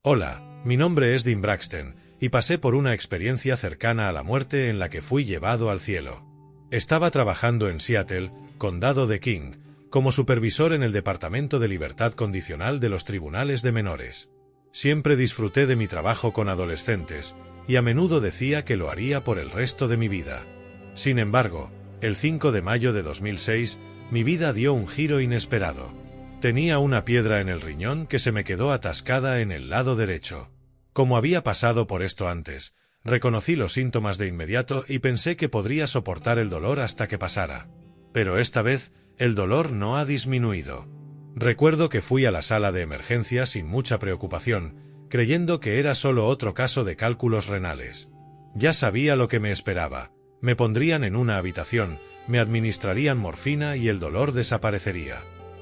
Hola, mi nombre es Dean Braxton, y pasé por una experiencia cercana a la muerte en la que fui llevado al cielo. Estaba trabajando en Seattle, condado de King, como supervisor en el Departamento de Libertad Condicional de los Tribunales de Menores. Siempre disfruté de mi trabajo con adolescentes, y a menudo decía que lo haría por el resto de mi vida. Sin embargo, el 5 de mayo de 2006, mi vida dio un giro inesperado. Tenía una piedra en el riñón que se me quedó atascada en el lado derecho. Como había pasado por esto antes, reconocí los síntomas de inmediato y pensé que podría soportar el dolor hasta que pasara. Pero esta vez, el dolor no ha disminuido. Recuerdo que fui a la sala de emergencia sin mucha preocupación, creyendo que era solo otro caso de cálculos renales. Ya sabía lo que me esperaba. Me pondrían en una habitación, me administrarían morfina y el dolor desaparecería.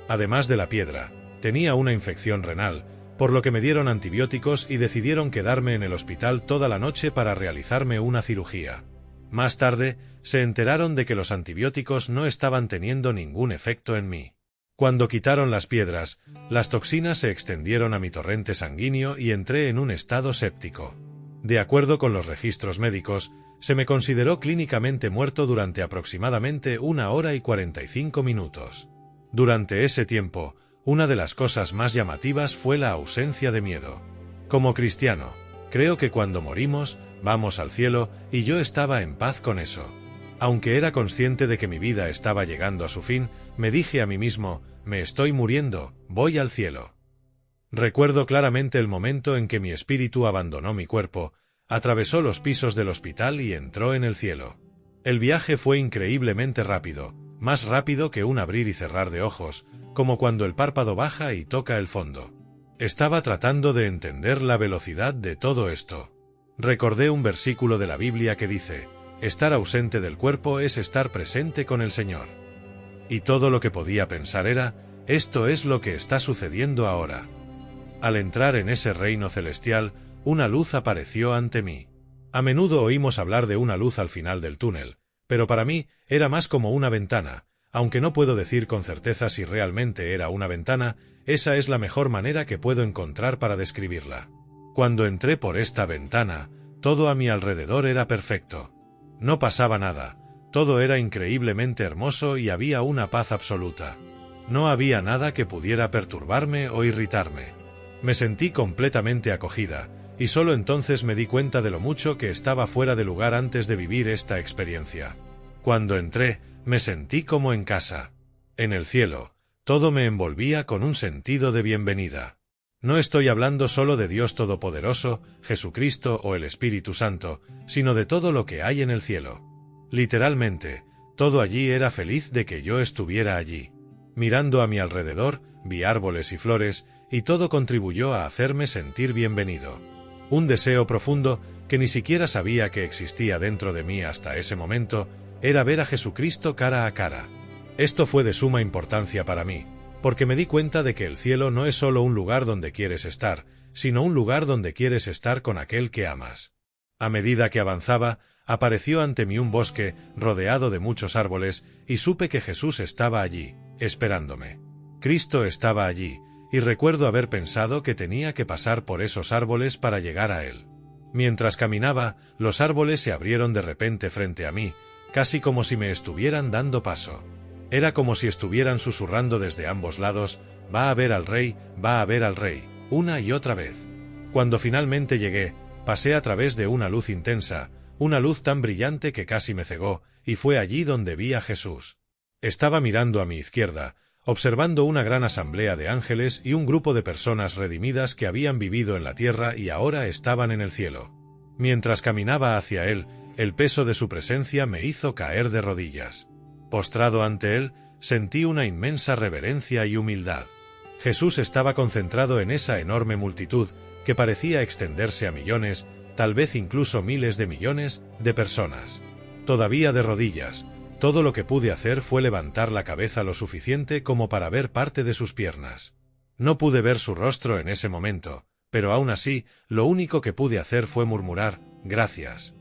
Además de la piedra, tenía una infección renal, por lo que me dieron antibióticos y decidieron quedarme en el hospital toda la noche para realizarme una cirugía. Más tarde, se enteraron de que los antibióticos no estaban teniendo ningún efecto en mí. Cuando quitaron las piedras, las toxinas se extendieron a mi torrente sanguíneo y entré en un estado séptico. De acuerdo con los registros médicos, se me consideró clínicamente muerto durante aproximadamente 1 hora y 45 minutos. Durante ese tiempo, una de las cosas más llamativas fue la ausencia de miedo. Como cristiano, creo que cuando morimos, vamos al cielo, y yo estaba en paz con eso. Aunque era consciente de que mi vida estaba llegando a su fin, me dije a mí mismo, me estoy muriendo, voy al cielo. Recuerdo claramente el momento en que mi espíritu abandonó mi cuerpo, atravesó los pisos del hospital y entró en el cielo. El viaje fue increíblemente rápido, más rápido que un abrir y cerrar de ojos, como cuando el párpado baja y toca el fondo. Estaba tratando de entender la velocidad de todo esto. Recordé un versículo de la Biblia que dice, estar ausente del cuerpo es estar presente con el Señor. Y todo lo que podía pensar era, esto es lo que está sucediendo ahora. Al entrar en ese reino celestial, una luz apareció ante mí. A menudo oímos hablar de una luz al final del túnel, pero para mí era más como una ventana. Aunque no puedo decir con certeza si realmente era una ventana, esa es la mejor manera que puedo encontrar para describirla. Cuando entré por esta ventana, todo a mi alrededor era perfecto. No pasaba nada, todo era increíblemente hermoso y había una paz absoluta. No había nada que pudiera perturbarme o irritarme. Me sentí completamente acogida, y solo entonces me di cuenta de lo mucho que estaba fuera de lugar antes de vivir esta experiencia. Cuando entré, me sentí como en casa. En el cielo, todo me envolvía con un sentido de bienvenida. No estoy hablando solo de Dios Todopoderoso, Jesucristo o el Espíritu Santo, sino de todo lo que hay en el cielo. Literalmente, todo allí era feliz de que yo estuviera allí. Mirando a mi alrededor, vi árboles y flores, y todo contribuyó a hacerme sentir bienvenido. Un deseo profundo, que ni siquiera sabía que existía dentro de mí hasta ese momento, era ver a Jesucristo cara a cara. Esto fue de suma importancia para mí, porque me di cuenta de que el cielo no es solo un lugar donde quieres estar, sino un lugar donde quieres estar con aquel que amas. A medida que avanzaba, apareció ante mí un bosque, rodeado de muchos árboles, y supe que Jesús estaba allí, esperándome. Cristo estaba allí, y recuerdo haber pensado que tenía que pasar por esos árboles para llegar a él. Mientras caminaba, los árboles se abrieron de repente frente a mí, casi como si me estuvieran dando paso. Era como si estuvieran susurrando desde ambos lados, va a ver al rey, va a ver al rey, una y otra vez. Cuando finalmente llegué, pasé a través de una luz intensa, una luz tan brillante que casi me cegó, y fue allí donde vi a Jesús. Estaba mirando a mi izquierda, observando una gran asamblea de ángeles y un grupo de personas redimidas que habían vivido en la tierra y ahora estaban en el cielo. Mientras caminaba hacia él, el peso de su presencia me hizo caer de rodillas. Postrado ante él, sentí una inmensa reverencia y humildad. Jesús estaba concentrado en esa enorme multitud, que parecía extenderse a millones, tal vez incluso miles de millones, de personas. Todavía de rodillas, todo lo que pude hacer fue levantar la cabeza lo suficiente como para ver parte de sus piernas. No pude ver su rostro en ese momento, pero aún así, lo único que pude hacer fue murmurar, gracias.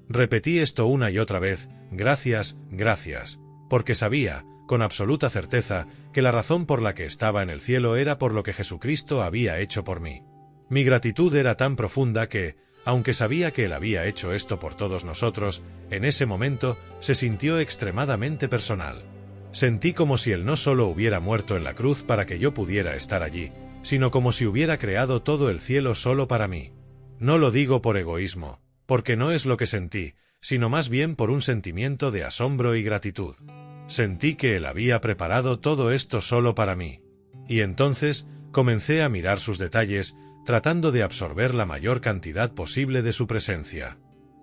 Repetí esto una y otra vez, gracias, gracias, porque sabía, con absoluta certeza, que la razón por la que estaba en el cielo era por lo que Jesucristo había hecho por mí. Mi gratitud era tan profunda que, aunque sabía que Él había hecho esto por todos nosotros, en ese momento se sintió extremadamente personal. Sentí como si Él no solo hubiera muerto en la cruz para que yo pudiera estar allí, sino como si hubiera creado todo el cielo solo para mí. No lo digo por egoísmo, porque no es lo que sentí, sino más bien por un sentimiento de asombro y gratitud. Sentí que Él había preparado todo esto solo para mí. Y entonces comencé a mirar sus detalles, tratando de absorber la mayor cantidad posible de su presencia.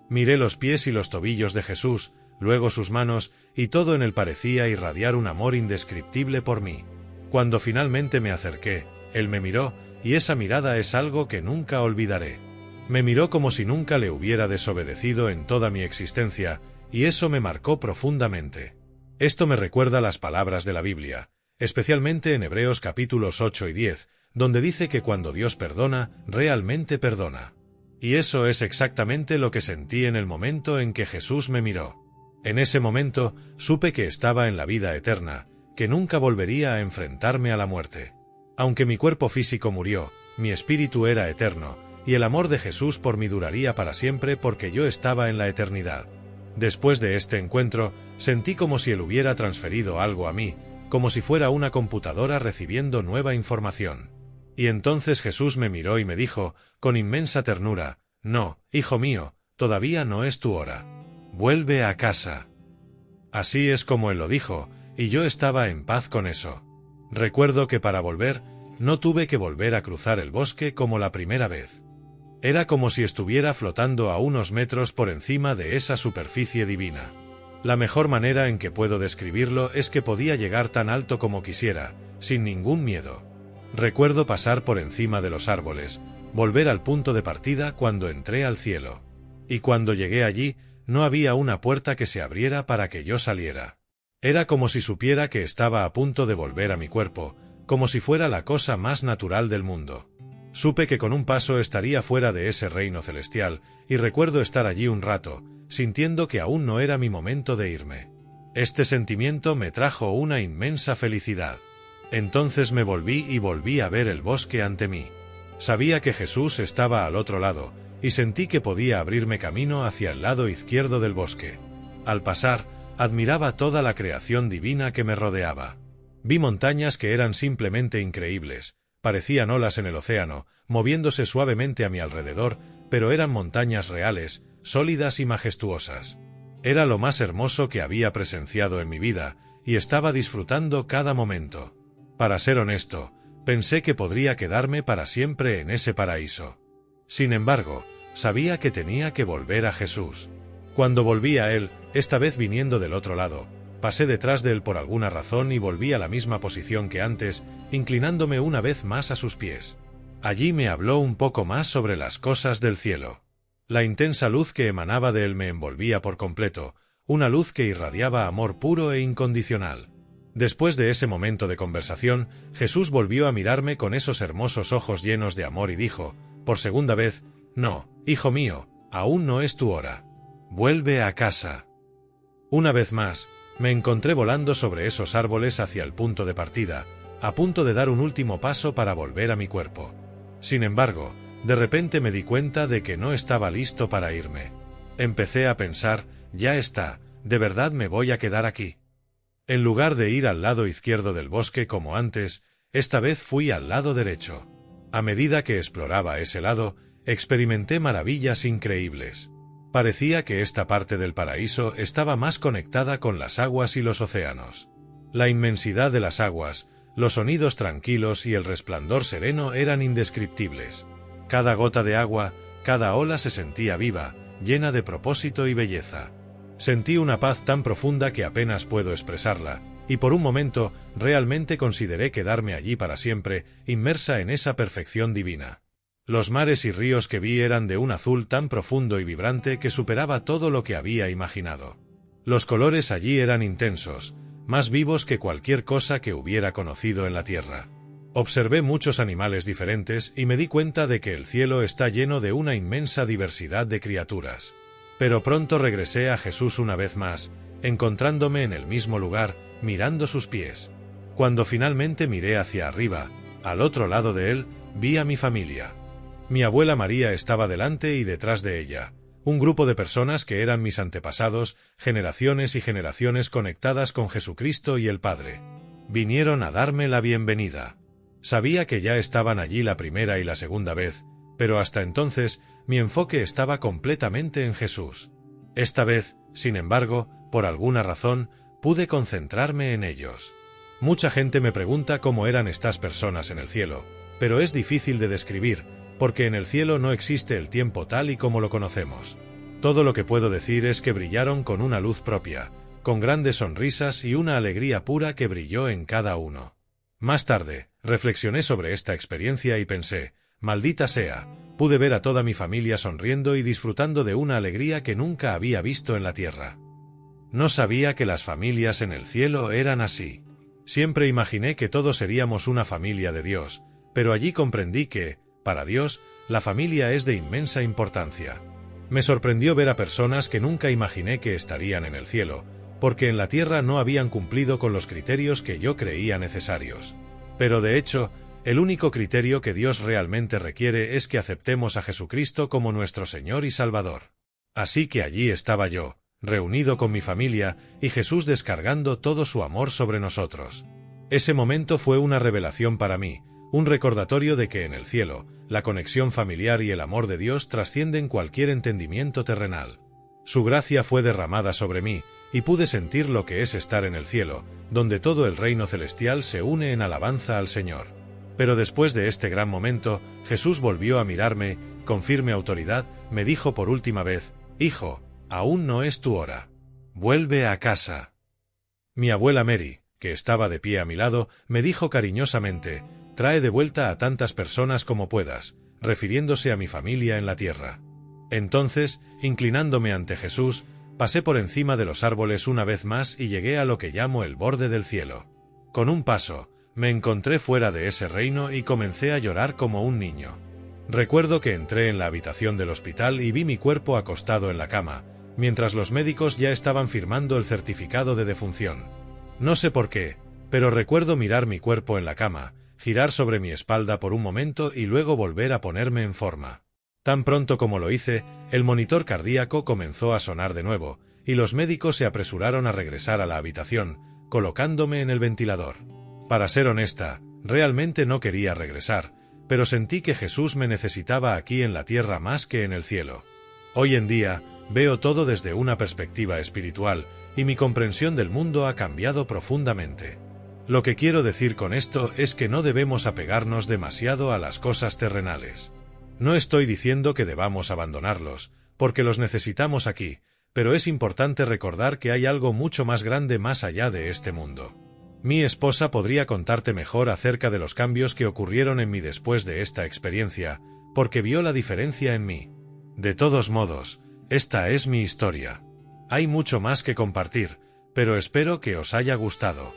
Miré los pies y los tobillos de Jesús, luego sus manos, y todo en él parecía irradiar un amor indescriptible por mí. Cuando finalmente me acerqué, Él me miró, y esa mirada es algo que nunca olvidaré. Me miró como si nunca le hubiera desobedecido en toda mi existencia, y eso me marcó profundamente. Esto me recuerda las palabras de la Biblia, especialmente en Hebreos capítulos 8 y 10, donde dice que cuando Dios perdona, realmente perdona. Y eso es exactamente lo que sentí en el momento en que Jesús me miró. En ese momento, supe que estaba en la vida eterna, que nunca volvería a enfrentarme a la muerte. Aunque mi cuerpo físico murió, mi espíritu era eterno, y el amor de Jesús por mí duraría para siempre porque yo estaba en la eternidad. Después de este encuentro, sentí como si Él hubiera transferido algo a mí, como si fuera una computadora recibiendo nueva información. Y entonces Jesús me miró y me dijo, con inmensa ternura, «No, hijo mío, todavía no es tu hora. Vuelve a casa». Así es como Él lo dijo, y yo estaba en paz con eso. Recuerdo que para volver, no tuve que volver a cruzar el bosque como la primera vez. Era como si estuviera flotando a unos metros por encima de esa superficie divina. La mejor manera en que puedo describirlo es que podía llegar tan alto como quisiera, sin ningún miedo. Recuerdo pasar por encima de los árboles, volver al punto de partida cuando entré al cielo. Y cuando llegué allí, no había una puerta que se abriera para que yo saliera. Era como si supiera que estaba a punto de volver a mi cuerpo, como si fuera la cosa más natural del mundo. Supe que con un paso estaría fuera de ese reino celestial, y recuerdo estar allí un rato, sintiendo que aún no era mi momento de irme. Este sentimiento me trajo una inmensa felicidad. Entonces me volví y volví a ver el bosque ante mí. Sabía que Jesús estaba al otro lado, y sentí que podía abrirme camino hacia el lado izquierdo del bosque. Al pasar, admiraba toda la creación divina que me rodeaba. Vi montañas que eran simplemente increíbles, parecían olas en el océano, moviéndose suavemente a mi alrededor, pero eran montañas reales, sólidas y majestuosas. Era lo más hermoso que había presenciado en mi vida, y estaba disfrutando cada momento. Para ser honesto, pensé que podría quedarme para siempre en ese paraíso. Sin embargo, sabía que tenía que volver a Jesús. Cuando volví a Él, esta vez viniendo del otro lado, pasé detrás de Él por alguna razón y volví a la misma posición que antes, inclinándome una vez más a sus pies. Allí me habló un poco más sobre las cosas del cielo. La intensa luz que emanaba de Él me envolvía por completo, una luz que irradiaba amor puro e incondicional. Después de ese momento de conversación, Jesús volvió a mirarme con esos hermosos ojos llenos de amor y dijo, por segunda vez, «No, hijo mío, aún no es tu hora. Vuelve a casa». Una vez más, me encontré volando sobre esos árboles hacia el punto de partida, a punto de dar un último paso para volver a mi cuerpo. Sin embargo, de repente me di cuenta de que no estaba listo para irme. Empecé a pensar, ya está, ¿de verdad me voy a quedar aquí? En lugar de ir al lado izquierdo del bosque como antes, esta vez fui al lado derecho. A medida que exploraba ese lado, experimenté maravillas increíbles. Parecía que esta parte del paraíso estaba más conectada con las aguas y los océanos. La inmensidad de las aguas, los sonidos tranquilos y el resplandor sereno eran indescriptibles. Cada gota de agua, cada ola se sentía viva, llena de propósito y belleza. Sentí una paz tan profunda que apenas puedo expresarla, y por un momento realmente consideré quedarme allí para siempre, inmersa en esa perfección divina. Los mares y ríos que vi eran de un azul tan profundo y vibrante que superaba todo lo que había imaginado. Los colores allí eran intensos, más vivos que cualquier cosa que hubiera conocido en la tierra. Observé muchos animales diferentes y me di cuenta de que el cielo está lleno de una inmensa diversidad de criaturas. Pero pronto regresé a Jesús una vez más, encontrándome en el mismo lugar, mirando sus pies. Cuando finalmente miré hacia arriba, al otro lado de Él, vi a mi familia. Mi abuela María estaba delante y detrás de ella. Un grupo de personas que eran mis antepasados, generaciones y generaciones conectadas con Jesucristo y el Padre. Vinieron a darme la bienvenida. Sabía que ya estaban allí la primera y la segunda vez, pero hasta entonces mi enfoque estaba completamente en Jesús. Esta vez, sin embargo, por alguna razón, pude concentrarme en ellos. Mucha gente me pregunta cómo eran estas personas en el cielo, pero es difícil de describir, porque en el cielo no existe el tiempo tal y como lo conocemos. Todo lo que puedo decir es que brillaron con una luz propia, con grandes sonrisas y una alegría pura que brilló en cada uno. Más tarde, reflexioné sobre esta experiencia y pensé, maldita sea, pude ver a toda mi familia sonriendo y disfrutando de una alegría que nunca había visto en la tierra. No sabía que las familias en el cielo eran así. Siempre imaginé que todos seríamos una familia de Dios, pero allí comprendí que, para Dios, la familia es de inmensa importancia. Me sorprendió ver a personas que nunca imaginé que estarían en el cielo, porque en la tierra no habían cumplido con los criterios que yo creía necesarios. Pero de hecho, el único criterio que Dios realmente requiere es que aceptemos a Jesucristo como nuestro Señor y Salvador. Así que allí estaba yo, reunido con mi familia, y Jesús descargando todo su amor sobre nosotros. Ese momento fue una revelación para mí, un recordatorio de que en el cielo, la conexión familiar y el amor de Dios trascienden cualquier entendimiento terrenal. Su gracia fue derramada sobre mí, y pude sentir lo que es estar en el cielo, donde todo el reino celestial se une en alabanza al Señor. Pero después de este gran momento, Jesús volvió a mirarme, con firme autoridad, me dijo por última vez, «Hijo, aún no es tu hora. Vuelve a casa». Mi abuela Mary, que estaba de pie a mi lado, me dijo cariñosamente, «Trae de vuelta a tantas personas como puedas», refiriéndose a mi familia en la tierra. Entonces, inclinándome ante Jesús, pasé por encima de los árboles una vez más y llegué a lo que llamo el borde del cielo. Con un paso, me encontré fuera de ese reino y comencé a llorar como un niño. Recuerdo que entré en la habitación del hospital y vi mi cuerpo acostado en la cama, mientras los médicos ya estaban firmando el certificado de defunción. No sé por qué, pero recuerdo mirar mi cuerpo en la cama, girar sobre mi espalda por un momento y luego volver a ponerme en forma. Tan pronto como lo hice, el monitor cardíaco comenzó a sonar de nuevo, y los médicos se apresuraron a regresar a la habitación, colocándome en el ventilador. Para ser honesta, realmente no quería regresar, pero sentí que Jesús me necesitaba aquí en la tierra más que en el cielo. Hoy en día, veo todo desde una perspectiva espiritual, y mi comprensión del mundo ha cambiado profundamente. Lo que quiero decir con esto es que no debemos apegarnos demasiado a las cosas terrenales. No estoy diciendo que debamos abandonarlos, porque los necesitamos aquí, pero es importante recordar que hay algo mucho más grande más allá de este mundo. Mi esposa podría contarte mejor acerca de los cambios que ocurrieron en mí después de esta experiencia, porque vio la diferencia en mí. De todos modos, esta es mi historia. Hay mucho más que compartir, pero espero que os haya gustado.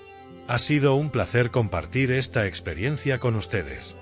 Ha sido un placer compartir esta experiencia con ustedes.